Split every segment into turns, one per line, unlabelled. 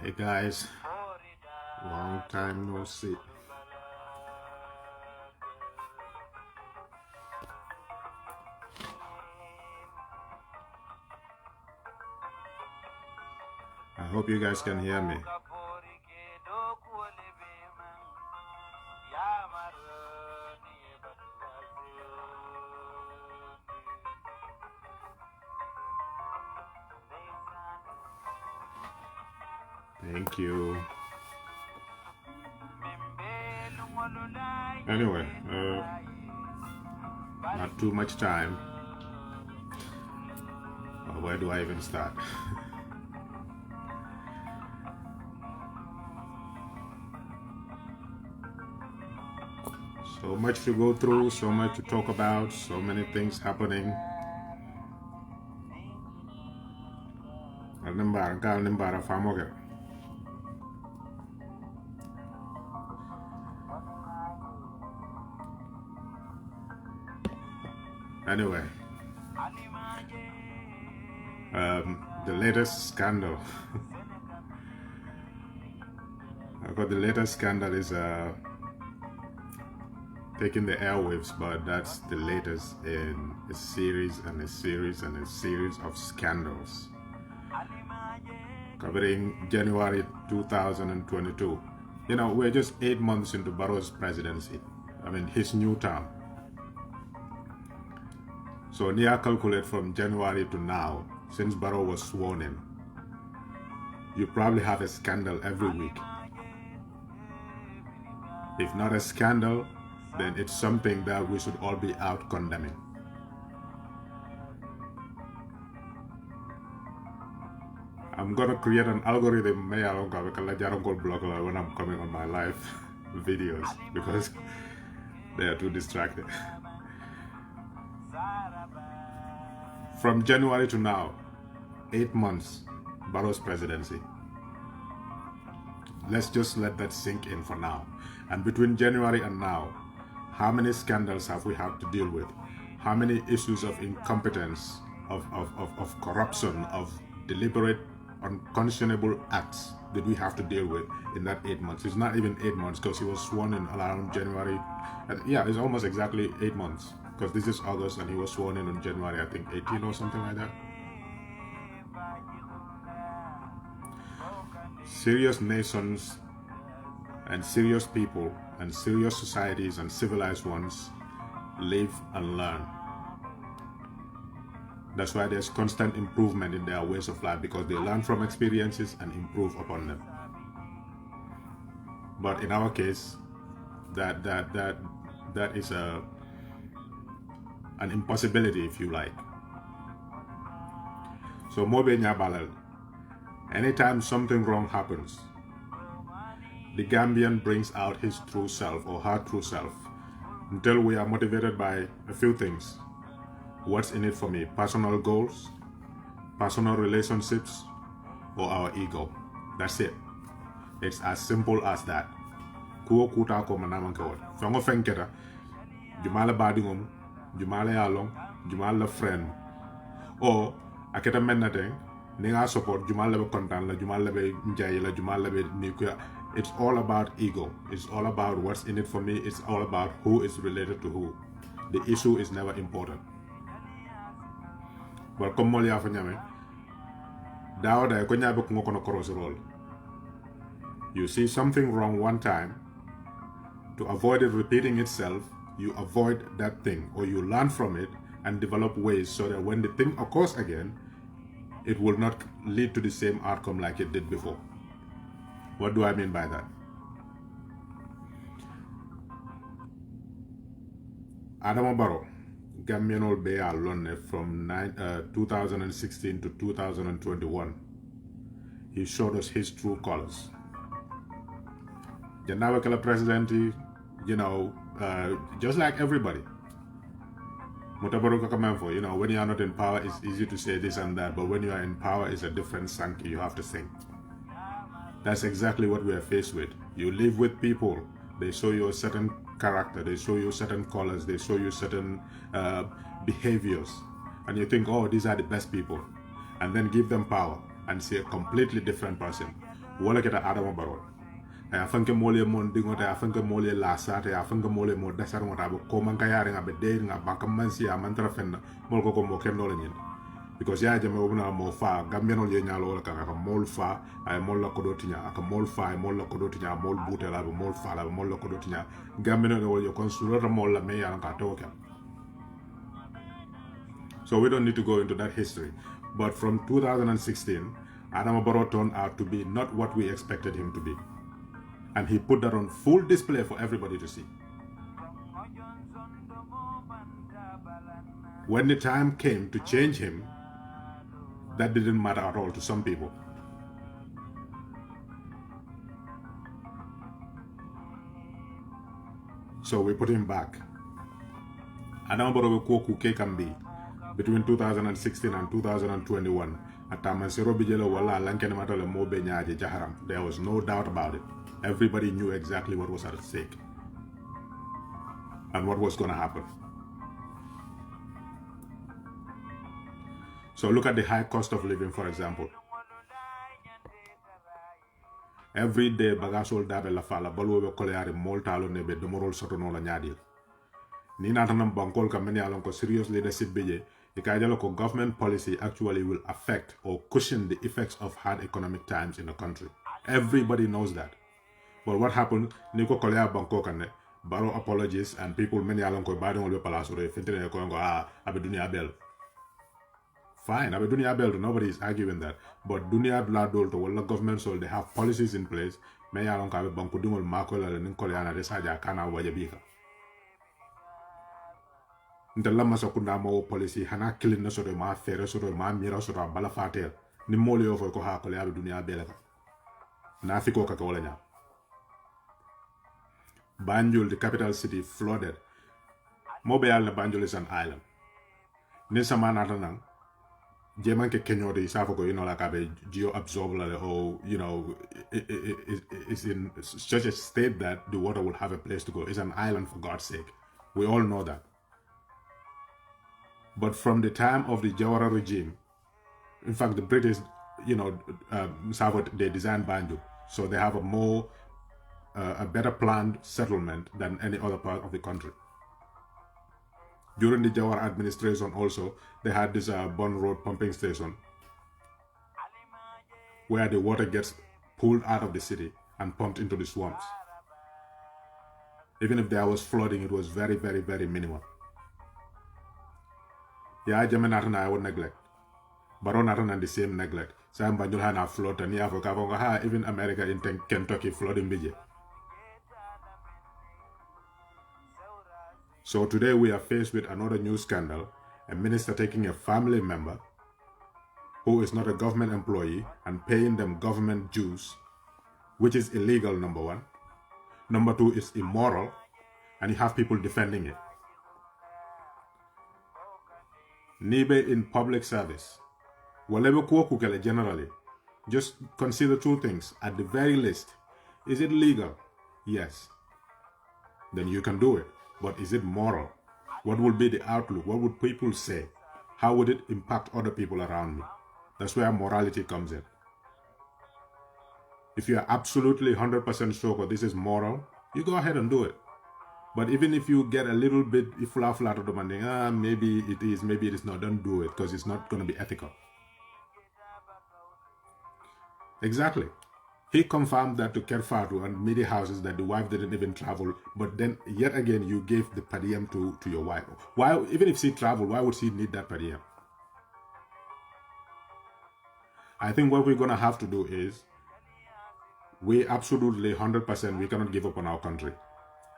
Hey guys, long time no see. I hope you guys can hear me. Thank you. Anyway, not too much time. Where do I even start? So much to go through, so much to talk about, so many things happening. Anyway, the latest scandal. The latest scandal is taking the airwaves, but that's the latest in a series and a series and a series of scandals covering January 2022. You know, we're just 8 months into Barrow's presidency. I mean, his new term. So near calculate from January to now, since Barrow was sworn in, you probably have a scandal every week. If not a scandal, then it's something that we should all be out condemning. I'm gonna create an algorithm when I'm coming on my live videos because they are too distracted. From January to now, 8 months, Barrow's presidency. Let's just let that sink in for now. And between January and now, how many scandals have we had to deal with? How many issues of incompetence, of corruption, of deliberate, unconscionable acts did we have to deal with in that 8 months? It's not even 8 months because he was sworn in around January. And yeah, it's almost exactly 8 months because this is August and he was sworn in on January, I think 18 or something like that. Serious nations and serious people and serious societies and civilized ones live and learn. That's why there's constant improvement in their ways of life, because they learn from experiences and improve upon them. But in our case, that is an impossibility, if you like. So Mobe Nyabalal, anytime something wrong happens, the Gambian brings out his true self or her true self until we are motivated by a few things. What's in it for me? Personal goals, personal relationships, or our ego. That's it. It's as simple as that. Kuo kuta ko manaman kawat. Fango fenketa. Jumala badingom, jumala yalong, jumala friend. Or aketa menate, ninga support, jumala be kontan la, jumala be njay la, jumala be nuclear. It's all about ego. It's all about what's in it for me. It's all about who is related to who. The issue is never important. But comme mo liya fa ñame daaw day ko ñaabe ko ngono cross roll. You see something wrong one time, To avoid it repeating itself, you avoid that thing, or you learn from it and develop ways so that when the thing occurs again, it will not lead to the same outcome like it did before. What do I mean by that? Adama Barrow, Gambian Bay Alone from 2016 to 2021, he showed us his true colors. Janawakala presidency, just like everybody. You know, when you are not in power, it's easy to say this and that, but when you are in power, it's a different Sankey you have to sing. That's exactly what we are faced with. You live with people, they show you a certain character, they show you certain colors, they show you certain behaviors, and you think, oh, these are the best people, and then give them power and see a completely different person. Wala kita Adama Barrow. I think mole mon dingo I think mole la sate I think mole mo dasar ngota bo ko man kayare ngabe de nga banka mansi a mantra fen mol ko mo ken no nyin because ya jame obuna mo fa gambeno le nyalo ka ka mol fa ay mol la ko do tinya ka mol fa ay mol la ko do tinya mol buta la mol fa la mol la ko do tinya gambeno le yo konsulora mol la me ya ka to ka. So we don't need to go into that history, but from 2016 Adama Barrow turned out to be not what we expected him to be. And he put that on full display for everybody to see. When the time came to change him, that didn't matter at all to some people. So we put him back. Adama Barrow 𝒂𝒄𝒄𝒏 between 2016 and 2021. There was no doubt about it. Everybody knew exactly what was at stake and what was going to happen. So look at the high cost of living, for example. Every day, bagasol dabe la fala balwo be koleari moltalo nebe domorol sotono la nyadil. Ni natanam bankol ka many alon ko serious leadership beje, ikajalo ko government policy actually will affect or cushion the effects of hard economic times in the country. Everybody knows that. But what happened? Niko kolea banko kane Barrow apologies and people many along ko badi ngol palaso re fintene ko ngo abe dunia bel. Fine, abe dunia bel, nobody is arguing that. But dunia la dol to wala government so they have policies in place. Many along ko abe banko dingol mako la nin koleana resaja kana wajabika. Ndalla masakunda mo policy hana kilin na soro ma fere soro ma mira soro bala fatel. Ni moli ofo ko ha kolea abe dunia bel ka. Na fiko ka wala nya. Banjul, the capital city, flooded. Mobile Banjul is an island. Nisama natanang. Jemanke Kenyo de Isafoko, like a geo-absorb, or it's in such a state that the water will have a place to go. It's an island, for God's sake. We all know that. But from the time of the Jawara regime, in fact, the British, they designed Banjul, so they have a better planned settlement than any other part of the country. During the Jawara administration also, they had this Bond Road pumping station where the water gets pulled out of the city and pumped into the swamps. Even if there was flooding, it was very, very, very minimal. Yeah, German I would neglect. But on the same neglect. Sam Banjul had a flood and even America in Kentucky flooding big. So today we are faced with another new scandal, a minister taking a family member who is not a government employee and paying them government dues, which is illegal, number one. Number two, is immoral, and you have people defending it. Nibe in public service. Whatever 𝒂𝒄𝒄𝒏 generally, just consider two things. At the very least, is it legal? Yes. Then you can do it. But is it moral? What would be the outlook? What would people say? How would it impact other people around me? That's where morality comes in. If you are absolutely 100% sure that this is moral, you go ahead and do it. But even if you get a little bit flat to demanding, maybe it is, maybe it is not, don't do it because it's not going to be ethical. Exactly. He confirmed that to Kerfatu and media houses that the wife didn't even travel, but then yet again you gave the per diem to your wife. Why, even if she traveled, why would she need that per diem? I think what we're gonna have to do is, we absolutely 100% we cannot give up on our country,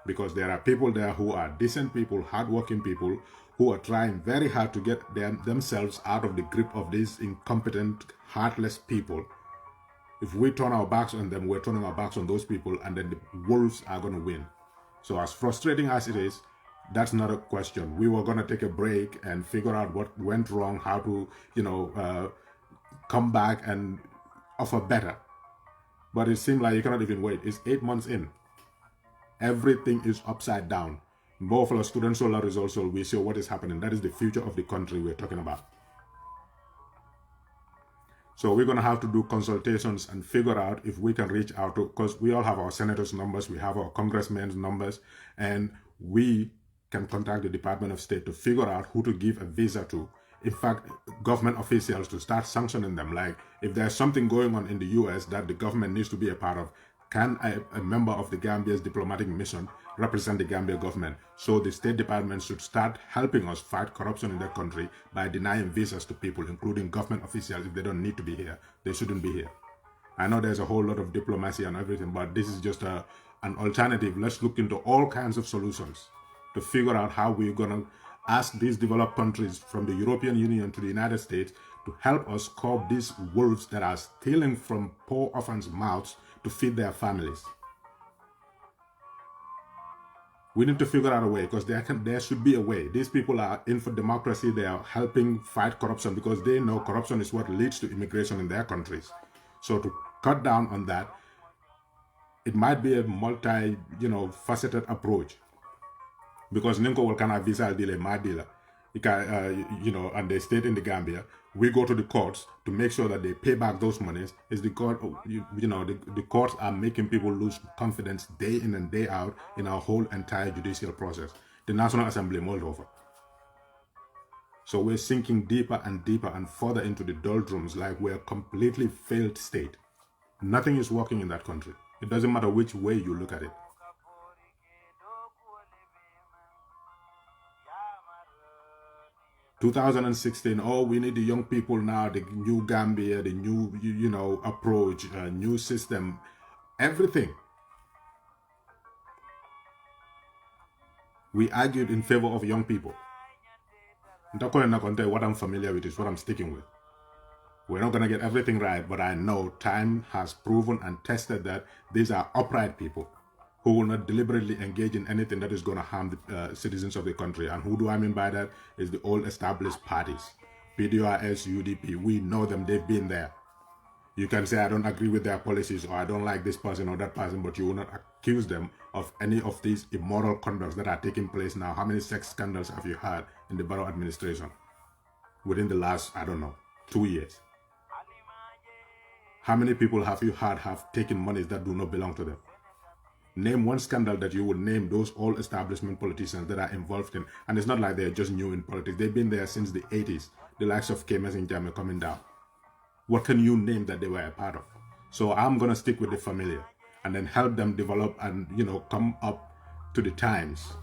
because there are people there who are decent people, hardworking people, who are trying very hard to get themselves out of the grip of these incompetent, heartless people. If we turn our backs on them, we're turning our backs on those people, and then the wolves are going to win. So as frustrating as it is, that's not a question. We were going to take a break and figure out what went wrong, how to, come back and offer better. But it seemed like you cannot even wait. It's 8 months in. Everything is upside down. More for the students, solar results, so we see what is happening. That is the future of the country we're talking about. So we're going to have to do consultations and figure out if we can reach out to, because we all have our senators' numbers, we have our congressmen's numbers, and we can contact the Department of State to figure out who to give a visa to. In fact, government officials to start sanctioning them. Like, if there's something going on in the US that the government needs to be a part of, can a member of the Gambia's diplomatic mission represent the Gambia government? So the State Department should start helping us fight corruption in that country by denying visas to people, including government officials. If they don't need to be here, they shouldn't be here. I know there's a whole lot of diplomacy and everything, but this is just an alternative. Let's look into all kinds of solutions to figure out how we're going to ask these developed countries, from the European Union to the United States, to help us curb these wolves that are stealing from poor orphans' mouths to feed their families. We need to figure out a way, because there should be a way. These people are in for democracy. They are helping fight corruption because they know corruption is what leads to immigration in their countries. So to cut down on that, it might be a faceted approach. Because Ninko will kind of visa deal my dealer, and they stayed in the Gambia. We go to the courts to make sure that they pay back those monies. Is the court, the courts are making people lose confidence day in and day out in our whole entire judicial process. The National Assembly Moldova. So we're sinking deeper and deeper and further into the doldrums, like we're a completely failed state. Nothing is working in that country. It doesn't matter which way you look at it. 2016, oh, we need the young people now, the new Gambia, the new, approach, new system, everything. We argued in favor of young people. What I'm familiar with is what I'm sticking with. We're not going to get everything right, but I know time has proven and tested that these are upright people who will not deliberately engage in anything that is going to harm the citizens of the country. And who do I mean by that? Is the old established parties. PDRS, UDP, we know them, they've been there. You can say, I don't agree with their policies, or I don't like this person or that person, but you will not accuse them of any of these immoral conducts that are taking place now. How many sex scandals have you had in the borough administration within the last, 2 years? How many people have you had have taken monies that do not belong to them? Name one scandal that you would name those all establishment politicians that are involved in. And it's not like they're just new in politics. They've been there since the 80s. The likes of 𝒂𝒊𝒔 coming down. What can you name that they were a part of? So I'm going to stick with the familiar and then help them develop and, come up to the times.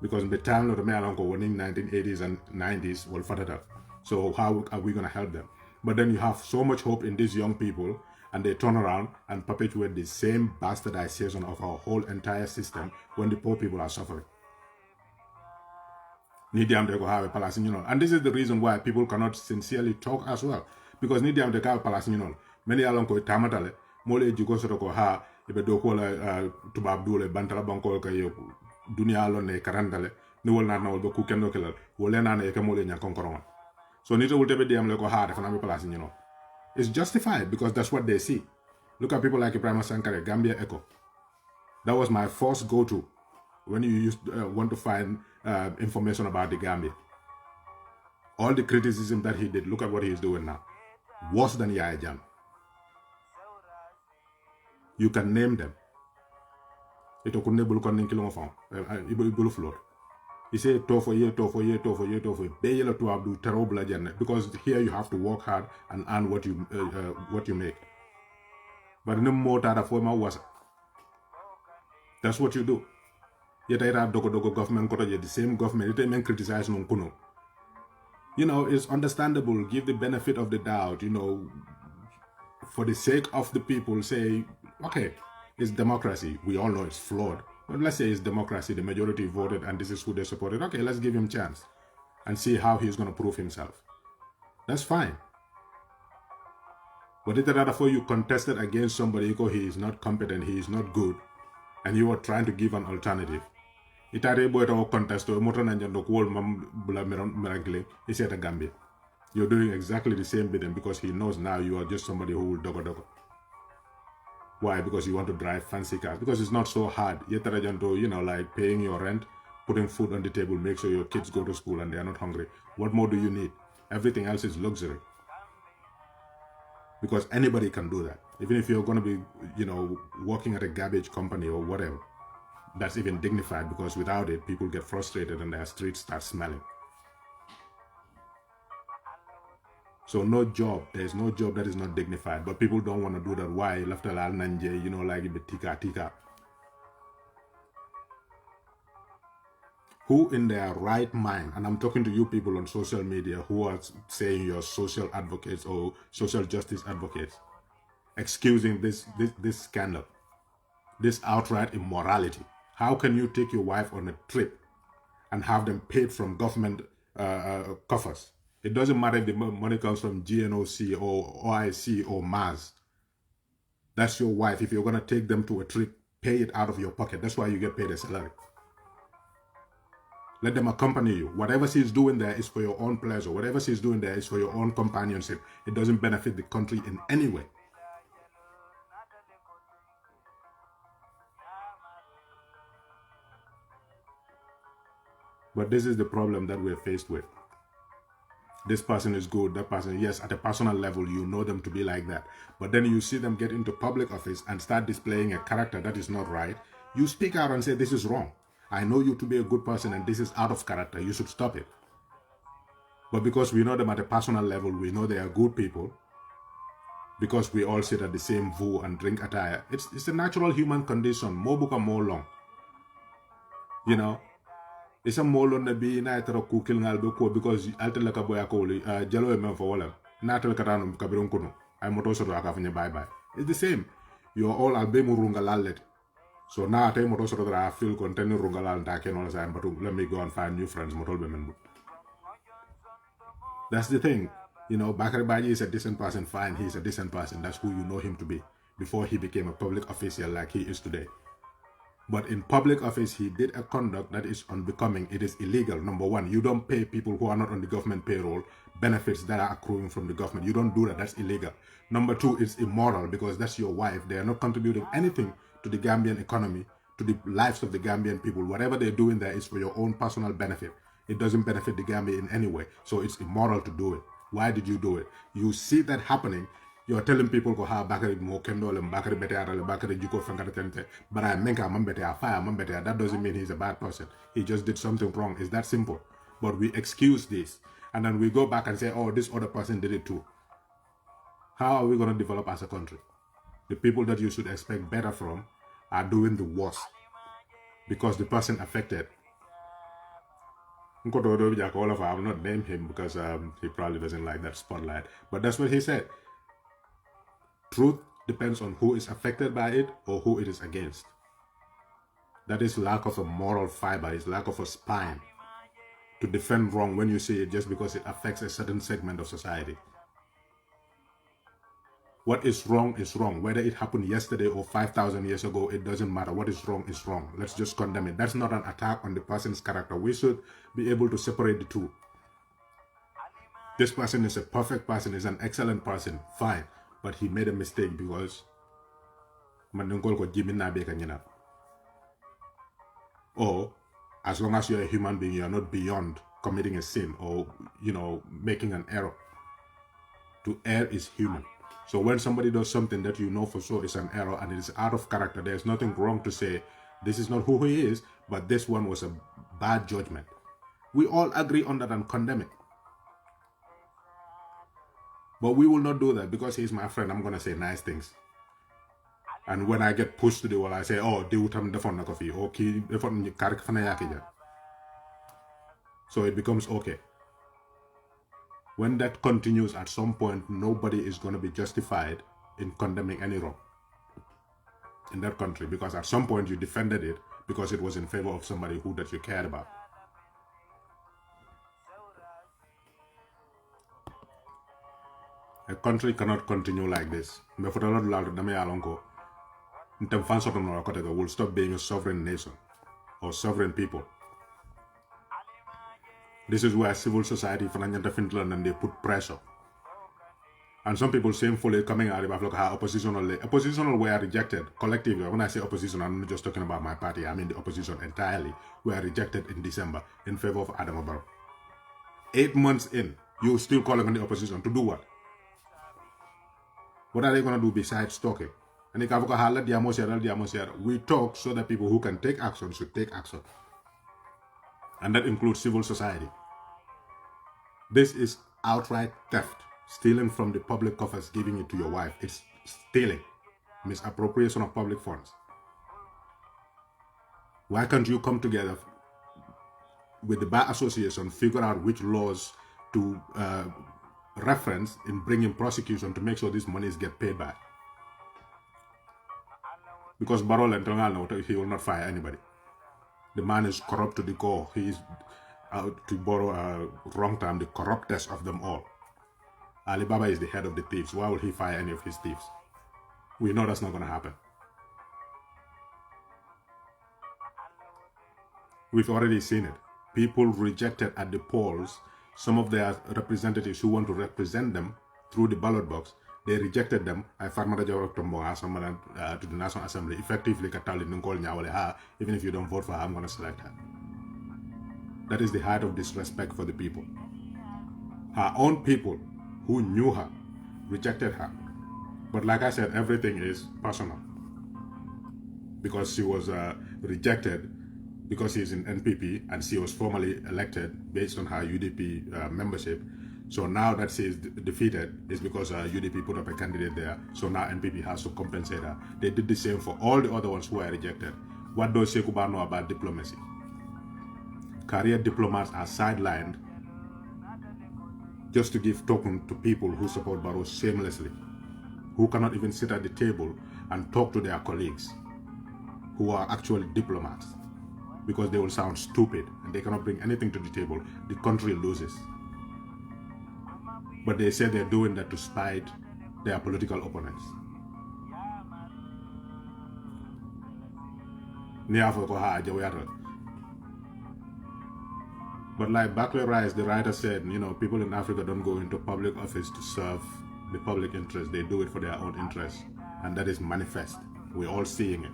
Because the time of the 1980s and 90s will further up. So how are we going to help them? But then you have so much hope in these young people, and they turn around and perpetuate the same bastardization of our whole entire system when the poor people are suffering. And this is the reason why people cannot sincerely talk as well. Because many along ko tamatale mole jugo soto ko ha ibe do ko la tubab dule bantala banko ka yo dunia lo ne karandale ni wol na wol be ku kendo kelal wol na ne ka mole nya konkoron. So nito will be diam le ko ha defana mi place It's justified because that's what they see. Look at people like Ibrahim Sankare, Gambia Echo. That was my first go-to when you want to find information about the Gambia. All the criticism that he did, look at what he's doing now. Worse than Yaya Jam. You can name them. Ito kunne bulu kon nin kilo fam. Ibulu floor. He said tofo ye. Be yellow to abdu terrible because here you have to work hard and earn what you make. But no more was. That's what you do. Yet I have dogo government the same government, it may criticize no kuno. You know, it's understandable, give the benefit of the doubt, you know, for the sake of the people, say, okay, it's democracy. We all know it's flawed. But let's say it's democracy, the majority voted and this is who they supported. Okay, let's give him a chance and see how he's going to prove himself. That's fine. But if rather for you contested against somebody, he is not competent, he is not good, and you are trying to give an alternative. Itare boy to contest to motor nanja no whole he said a Gambia. You're doing exactly the same with him because he knows now you are just somebody who will dogo. Why? Because you want to drive fancy cars. Because it's not so hard. You know, like paying your rent, putting food on the table, make sure your kids go to school and they are not hungry. What more do you need? Everything else is luxury. Because anybody can do that. Even if you're going to be, you know, working at a garbage company or whatever, that's even dignified because without it, people get frustrated and their streets start smelling. So no job, there's no job that is not dignified, but people don't want to do that. Why? Left al nanje, you know, like 𝒕𝒉𝒂𝒏𝒏𝒆𝒍. Who in their right mind, and I'm talking to you people on social media who are saying you're social advocates or social justice advocates, excusing this scandal, this outright immorality. How can you take your wife on a trip and have them paid from government coffers? It doesn't matter if the money comes from GNOC or OIC or MAS. That's your wife. If you're going to take them to a trip, pay it out of your pocket. That's why you get paid a salary. Let them accompany you. Whatever she's doing there is for your own pleasure. Whatever she's doing there is for your own companionship. It doesn't benefit the country in any way. But this is the problem that we're faced with. This person is good, that person, yes, at a personal level, you know them to be like that. But then you see them get into public office and start displaying a character that is not right. You speak out and say, this is wrong. I know you to be a good person and this is out of character. You should stop it. But because we know them at a personal level, we know they are good people. Because we all sit at the same VU and drink attire. It's a natural human condition. More book and more long. You know? It's a more on the be natero cooking albuco because alter boy jello e men for all. Natal katanum kabirun kuno. I motoso to akafanya bye. It's the same. You're all albemu rungalallet. So now I take motoso that I feel content rungalal and I can all say, but let me go and find new friends. That's the thing. You know, 𝒂𝒂𝒏 is a decent person, fine, he's a decent person. That's who you know him to be before he became a public official like he is today. But in public office, he did a conduct that is unbecoming. It is illegal. Number one, you don't pay people who are not on the government payroll benefits that are accruing from the government. You don't do that. That's illegal. Number two, it's immoral because that's your wife. They are not contributing anything to the Gambian economy, to the lives of the Gambian people. Whatever they're doing there is for your own personal benefit. It doesn't benefit the Gambia in any way. So it's immoral to do it. Why did you do it? You see that happening. You're telling people go have bakari mo kendo le bakari bete ara le bakari jiko fangara tente. But I make a mambete a fire mambete. That doesn't mean he's a bad person. He just did something wrong. It's that simple. But we excuse this. And then we go back and say, oh, this other person did it too. How are we going to develop as a country? The people that you should expect better from are doing the worst. Because the person affected. I will not name him because he probably doesn't like that spotlight. But that's what he said. Truth depends on who is affected by it or who it is against. That is lack of a moral fiber, is lack of a spine to defend wrong when you see it just because it affects a certain segment of society. What is wrong is wrong. Whether it happened yesterday or 5,000 years ago, it doesn't matter. What is wrong is wrong. Let's just condemn it. That's not an attack on the person's character. We should be able to separate the two. This person is a perfect person, is an excellent person, fine. But he made a mistake because or as long as you're a human being, you're not beyond committing a sin or, you know, making an error. To err is human. So when somebody does something that you know for sure is an error and it is out of character, there's nothing wrong to say, this is not who he is, but this one was a bad judgment. We all agree on that and condemn it. But we will not do that because he's my friend. I'm going to say nice things. And when I get pushed to the wall, I say, oh, diw tam defon na ko fi, o ki defon ni karik fana yaki ja. So it becomes okay. When that continues, at some point, nobody is going to be justified in condemning any wrong in that country, because at some point you defended it because it was in favor of somebody that you cared about. A country cannot continue like this. We'll stop being a sovereign nation or sovereign people. This is where civil society and they put pressure. And some people shamefully coming out about how oppositional were rejected collectively. When I say opposition, I'm not just talking about my party. I mean the opposition entirely were rejected in December in favor of Adama Barrow. 8 months in, you're still calling on the opposition to do what? What are they going to do besides talking? And we talk so that people who can take action should take action. And that includes civil society. This is outright theft. Stealing from the public coffers, giving it to your wife. It's stealing. Misappropriation of public funds. Why can't you come together with the Bar Association, figure out which laws to reference in bringing prosecution to make sure these monies get paid back? Because Barrow and he will not fire anybody. The man is corrupt to the core. He is, to borrow a wrong term, the corruptest of them all. Alibaba is the head of the thieves. Why would he fire any of his thieves? We know that's not going to happen. We've already seen it. People rejected at the polls some of their representatives who want to represent them through the ballot box. They rejected them. I to the National Assembly. Effectively, even if you don't vote for her, I'm going to select her. That is the height of disrespect for the people. Her own people who knew her rejected her. But like I said, everything is personal. Because she was rejected because she's in NPP and she was formally elected based on her UDP membership. So now that she is defeated, it's because UDP put up a candidate there. So now NPP has to compensate her. They did the same for all the other ones who were rejected. What does Sekuba know about diplomacy? Career diplomats are sidelined just to give token to people who support Barrow shamelessly, who cannot even sit at the table and talk to their colleagues who are actually diplomats, because they will sound stupid and they cannot bring anything to the table. The country loses. But they say they're doing that to spite their political opponents. But like Barclay Rice, the writer said, you know, people in Africa don't go into public office to serve the public interest. They do it for their own interest. And that is manifest. We're all seeing it.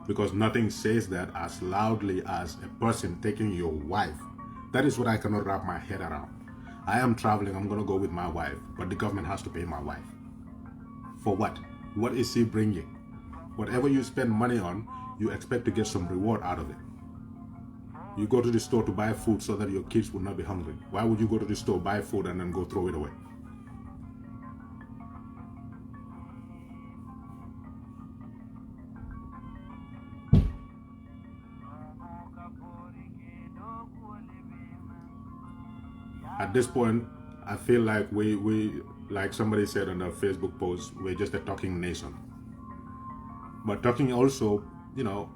Because nothing says that as loudly as a person taking your wife. That is what I cannot wrap my head around. I am traveling, I'm going to go with my wife, but the government has to pay my wife. For what? What is she bringing? Whatever you spend money on, you expect to get some reward out of it. You go to the store to buy food so that your kids will not be hungry. Why would you go to the store, buy food, and then go throw it away? At this point, I feel like we like somebody said on a Facebook post, we're just a talking nation. But talking also, you know,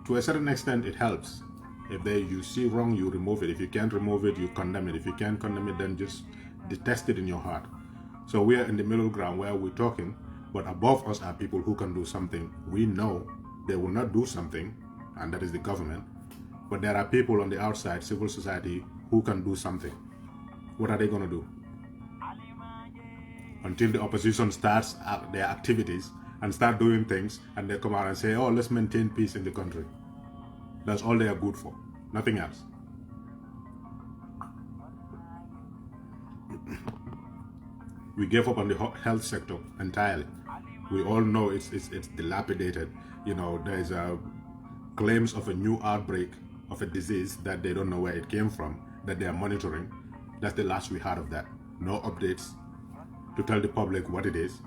to a certain extent, it helps. If you see wrong, you remove it. If you can't remove it, you condemn it. If you can't condemn it, then just detest it in your heart. So we are in the middle ground where we're talking, but above us are people who can do something. We know they will not do something, and that is the government. But there are people on the outside, civil society, who can do something. What are they going to do? Until the opposition starts their activities and start doing things, and they come out and say, oh, let's maintain peace in the country. That's all they are good for. Nothing else. We gave up on the health sector entirely. We all know it's dilapidated. You know, there's claims of a new outbreak of a disease that they don't know where it came from, that they are monitoring. That's the last we heard of that. No updates to tell the public what it is.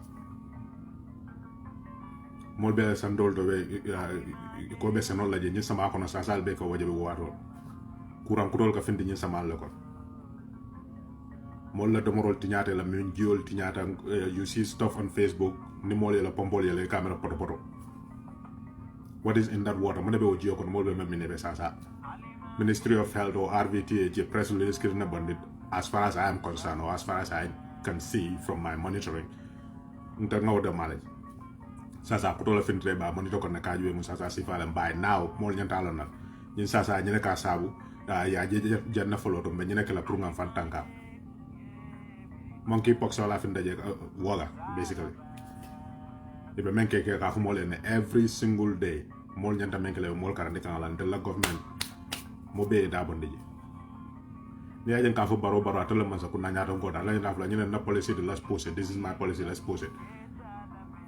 molbe sandol to we ko be senol la je ni sama kono sasal be ko waje be wato kuran kutol ka fendi ni sama la ko molla domorol tiñate la min jiol tiñata you see stuff on Facebook ni mol la pompol la camera poto what is in that water mo be o jio ko molbe memine be sasa Ministry of Health or 𝒕𝒉𝒂𝒏𝒏 press release kirna bandit as far as I am concerned or as far as I can see from my monitoring nta ngawda malaj sasa kutola fintre ba monitor ko na kaju mu sasa sifala by now mol nyanta la na nyin sasa nyene ka sabu ya janna follow to be nyene kala pour ngam fantanka monkeypox wala fin daje woga basically ibe menke ke ka fu mol en every single day mol nyanta menkele mol karande kan la la government mo be da bonde ji ni ajen ka fu baro atala man sa ku na nyaata ngoda la nyata la nyene na policy de let's post it, this is my policy, let's post it.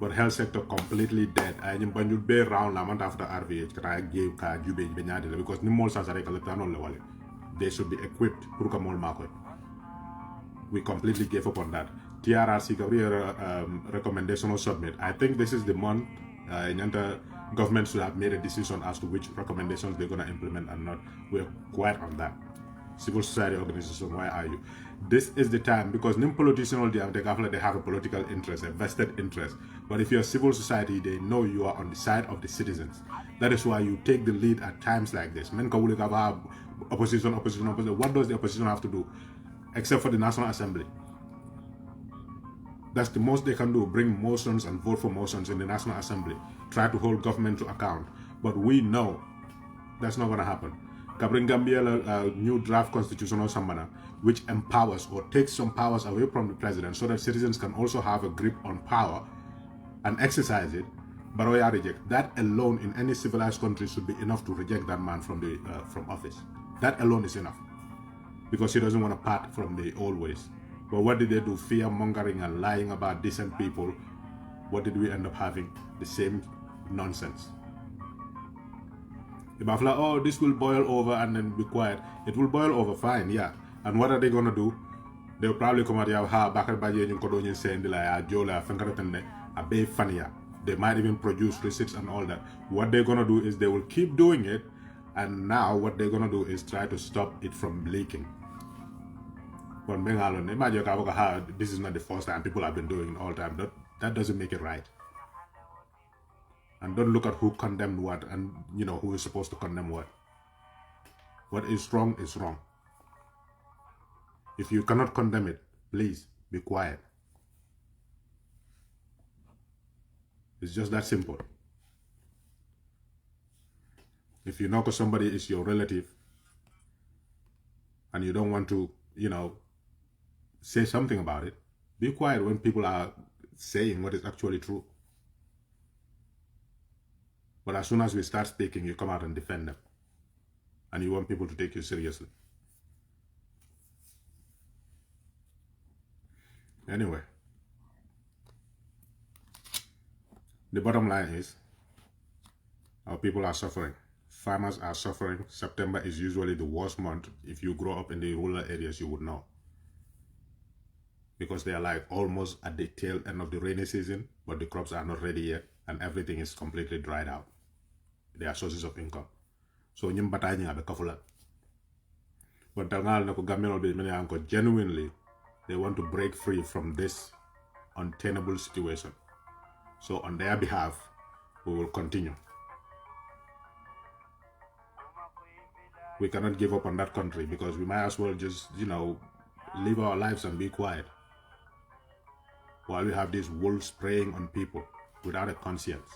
But health sector completely dead. I am banjul be round la man after RVH kata give ka jube be nyaade because ni mol sa sa rek la tanol le wale they should be equipped pour ka mol makoy. We completely gave up on that. TRRC recommendation or submit. I think this is the month government should have made a decision as to which recommendations they're going to implement and not. We're quite on that. Civil society organization, why are you? This is the time because no politician they have a political interest, a vested interest. But if you're civil society, they know you are on the side of the citizens. That is why you take the lead at times like this. Opposition. What does the opposition have to do? Except for the National Assembly. That's the most they can do, bring motions and vote for motions in the National Assembly. Try to hold government to account. But we know that's not going to happen. Kabring Gambia new draft constitutional sambana, which empowers or takes some powers away from the president so that citizens can also have a grip on power and exercise it. But we are reject. That alone in any civilized country should be enough to reject that man from the from office. That alone is enough. Because he doesn't want to part from the old ways. But what did they do? Fear mongering and lying about decent people. What did we end up having? The same nonsense. If I'm like, oh, this will boil over and then be quiet. It will boil over, fine, yeah. And what are they gonna do? They'll probably come out here, bakal baje yung kodo yung saying la jola fankaratende a be fania. They might even produce receipts and all that. What they're gonna do is they will keep doing it, and now what they're gonna do is try to stop it from leaking. But imagine this is not the first time people have been doing it all the time. That doesn't make it right. And don't look at who condemned what and who is supposed to condemn what. What is wrong is wrong. If you cannot condemn it, please be quiet. It's just that simple. If you know somebody is your relative and you don't want to, say something about it, be quiet when people are saying what is actually true. But as soon as we start speaking, you come out and defend them. And you want people to take you seriously. Anyway, the bottom line is, our people are suffering. Farmers are suffering. September is usually the worst month. If you grow up in the rural areas, you would know. Because they are like almost at the tail end of the rainy season, but the crops are not ready yet, and everything is completely dried out. They are sources of income. So nyim batay nga be kafula. But dangal nako gamel be many anko genuinely they want to break free from this untenable situation. So on their behalf, we will continue. We cannot give up on that country because we might as well just, live our lives and be quiet. While we have these wolves preying on people without a conscience.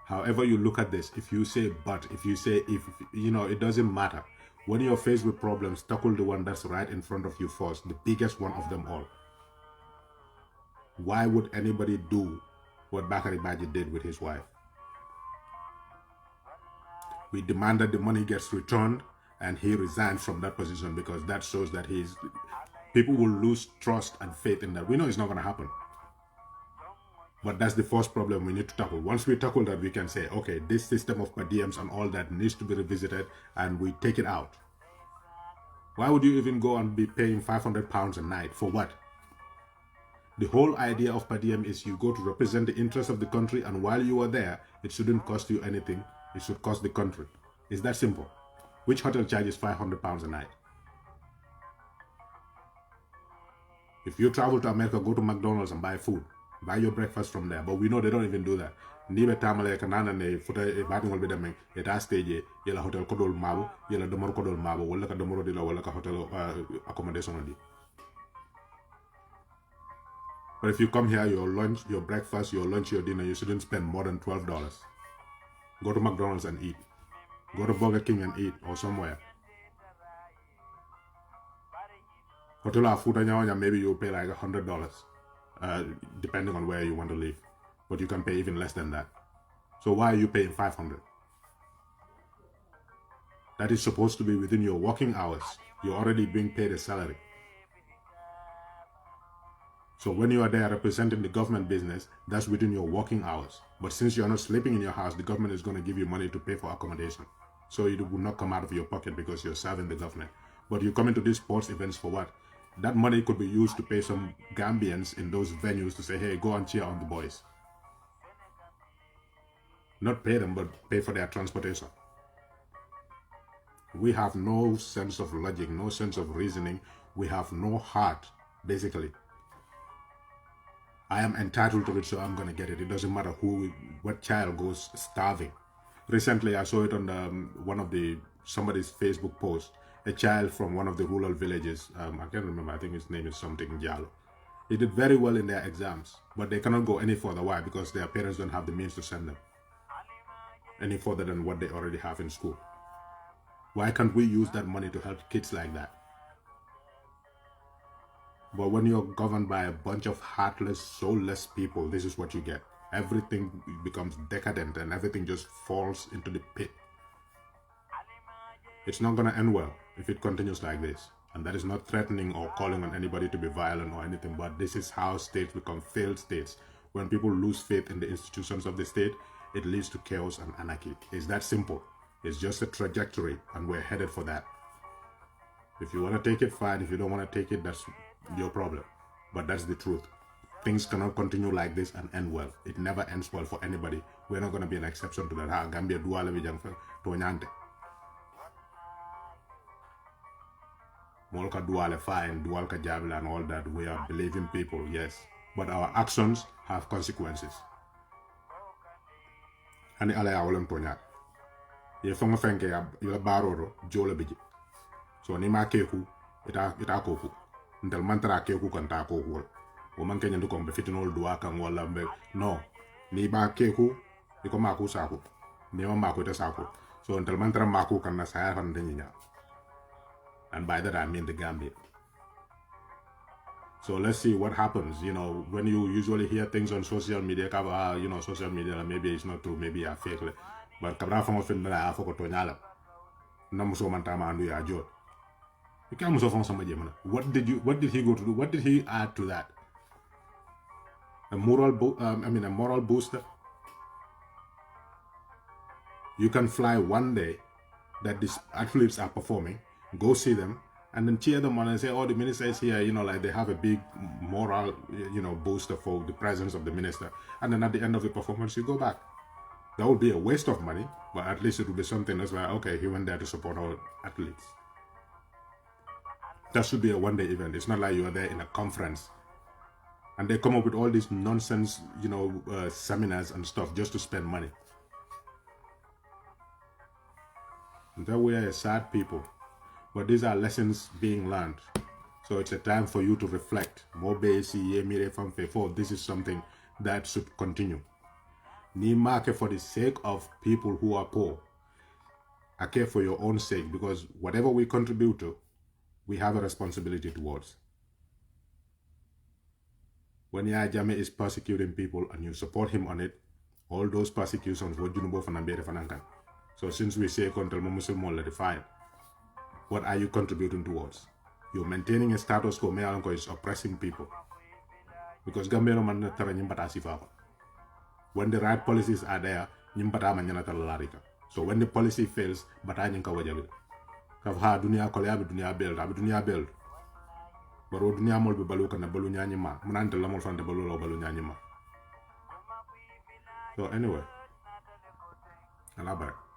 However you look at this, if you say but, if you say if, it doesn't matter. When you're faced with problems, tackle the one that's right in front of you first, the biggest one of them all. Why would anybody do what 𝒂𝒂𝒏 did with his wife? We demand that the money gets returned and he resigns from that position because that shows that people will lose trust and faith in that. We know it's not going to happen. But that's the first problem we need to tackle. Once we tackle that, we can say, okay, this system of per diems and all that needs to be revisited and we take it out. Why would you even go and be paying £500 a night? For what? The whole idea of per diem is you go to represent the interests of the country, and while you are there, it shouldn't cost you anything. It should cost the country. It's that simple. Which hotel charges £500 a night? If you travel to America, go to McDonald's and buy food. Buy your breakfast from there. But we know they don't even do that. Nibe tamale kanana ne futa batingol be demeng eta stage yela hotel kodol mabo yela domoro kodol mabo wala ka domoro dila wala ka hotel accommodation di. But if you come here, your lunch, your breakfast, your lunch, your dinner, you shouldn't spend more than $12. Go to McDonald's and eat. Go to Burger King and eat, or somewhere. Hotel food, maybe you pay like $100, depending on where you want to live. But you can pay even less than that. So why are you paying $500? That is supposed to be within your working hours. You're already being paid a salary. So when you are there representing the government business, that's within your working hours. But since you're not sleeping in your house, the government is going to give you money to pay for accommodation. So it will not come out of your pocket because you're serving the government. But you come into these sports events for what? That money could be used to pay some Gambians in those venues to say, hey, go and cheer on the boys. Not pay them, but pay for their transportation. We have no sense of logic, no sense of reasoning. We have no heart, basically. I am entitled to it, so I'm going to get it. It doesn't matter what child goes starving. Recently, I saw it on somebody's Facebook post. A child from one of the rural villages, I can't remember, I think his name is something Jalo. He did very well in their exams, but they cannot go any further. Why? Because their parents don't have the means to send them any further than what they already have in school. Why can't we use that money to help kids like that? But when you're governed by a bunch of heartless, soulless people, this is what you get. Everything becomes decadent and everything just falls into the pit. It's not going to end well if it continues like this. And that is not threatening or calling on anybody to be violent or anything, but this is how states become failed states. When people lose faith in the institutions of the state, it leads to chaos and anarchy. It's that simple. It's just a trajectory, and we're headed for that. If you want to take it, fine. If you don't want to take it, that's your problem. But that's the truth. Things cannot continue like this and end well. It never ends well for anybody. We're not going to be an exception to that. Gambia duale bijang to nyante. Molka duale fine, dualka jabla and all that. We are believing people, yes. But our actions have consequences. Ani ala ya wolem tonya. Ye fonga fenke ya baroro jola biji. So ni ma keku ita koku. Ndel mantra keku kan ta koku. O man kenya nduko mbe fitinol duwa kan wala mbe no. Ni ba keku iko maku saku. Ni ma maku ita saku. So ndel mantra maku kan na saya kan denyinya. And by that I mean the Gambia. So let's see what happens. You know, when you usually hear things on social media, you know, social media, maybe it's not true, maybe it's fake. But kabra famo fin bela afo ko tonyala. Namuso mantama andu ya jot. You can't muso famo sama jemana. What did he go to do? What did he add to that? A moral booster. You can fly one day that these athletes are performing, go see them, and then cheer them on and say, oh, the minister is here, you know, like they have a big moral, you know, booster for the presence of the minister. And then at the end of the performance, you go back. That would be a waste of money, but at least it would be something that's like, okay, he went there to support our athletes. That should be a one-day event. It's not like you are there in a conference. And they come up with all these nonsense, you know, seminars and stuff just to spend money. And that we are a sad people. But these are lessons being learned. So it's a time for you to reflect. This is something that should continue. Ni make for the sake of people who are poor. I care for your own sake, because whatever we contribute to, we have a responsibility towards. When Yaya Jammeh is persecuting people and you support him on it, all those persecutions will do no for. So since we say fine, what are you contributing towards? You're maintaining a status quo is oppressing people. Because Gambia man tara nyimpata sifa. When the right policies are there, nyimpata manyana talarika. So when the policy fails, bata nyinka wajabi. Kavha dunia kolya dunia build, dunia build. baro dunya mol be balu kana balu nyani ma munante la mol fante balu lo balu nyani ma. So anyway, alabara.